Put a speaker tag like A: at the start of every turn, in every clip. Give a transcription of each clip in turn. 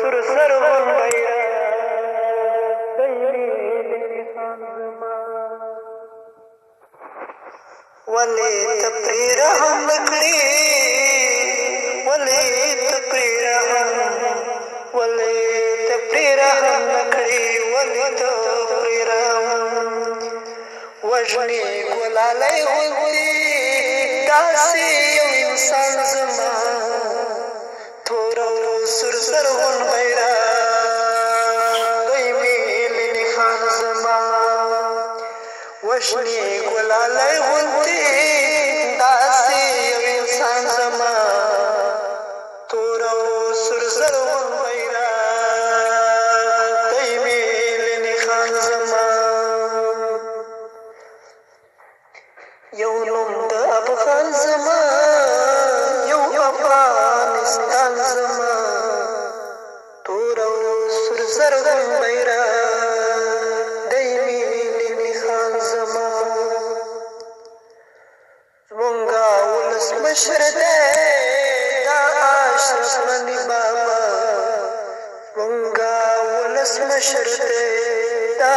A: سور زرغون بیرغ دی ملي نښان زما ولې ته پرې رحم نه کړې ولې ته پرې رحم ولې ته پرې رحم نه کړې ولې ته پرې رحم وژنې ګلالۍ غوندې داسې یو انسان زما تور او سور زرغون بیرغ دی ملي نښان زما وژنې ګلالۍ غوندې داسې یو انسان زما تور او سور زرغون بیرغ دی ملي نښان زما یو نوم د افغان زما یو افغانستان زما تور او سور زرغون بیرغ دی ملي نښان زما زمونږه ولسمشر دی دا اشرف غني بابا زمونږه ولسمشر دی دا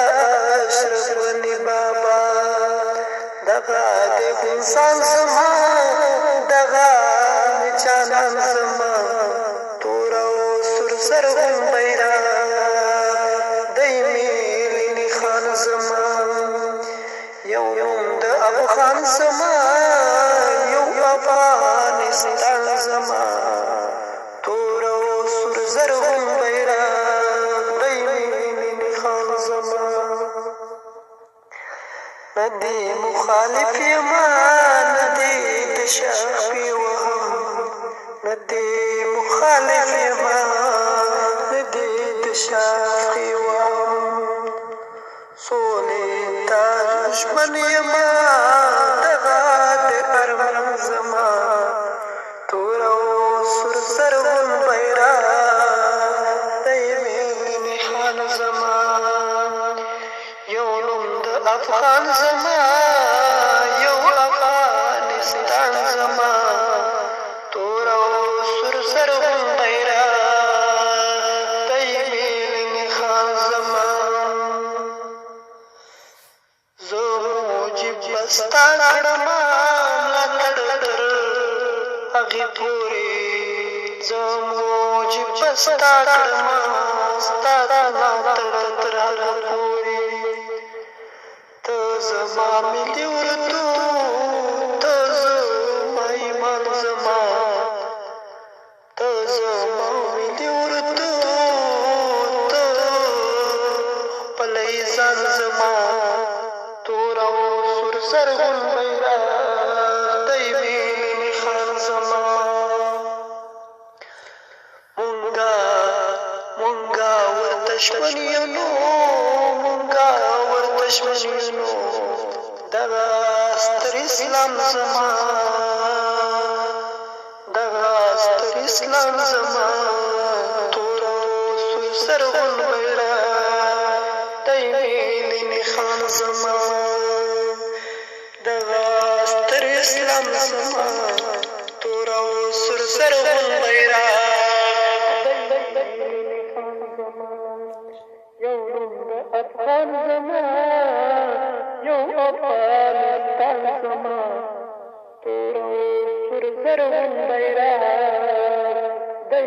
A: اشرف غني بابا دغه د انسان زما دغه جانان زما تور او سور زرغون بیرغ دی ملي نښان زما یو نوم د افغان زما یو افغانستان زما تور او سور زرغون بیرغ دی ملي نښان زما ندی مخالف یما ندی د شاخې وهم ندی مخالف یما ندی د شاخې وهم سولې ته دشمن یما دغه د ارمان زما تور او سور زرغون بیرغ دی ملي نښان زما یو نوم د افغان زما یو افغانستان زما تور او سور زرغون بیرغ دی ملي نښان زما زه موجب به ستا کړمه ملاتړ تر هغې پورې زه موجب به ستا کړمه ستا ملاتړ تر هغه پورې ته زما ملي اردو ته زما ایمان زما ته زما ملي اردو ته خپله ځان زما تور او سور زرغون بیرغ دی ملي نښان زما مونږه ورته ژمن یو نو مونږه ورته ژمن یو نو دغه ستر اسلام زما دغه ستر اسلام زما تور او سور زرغون بیرغ دی ملي نښان زما دغه ستر اسلام زما تور او سور زرغون بیرغ یو نوم د افغان زما یو افغانستان زما تور او سور زرغون بیرغ دی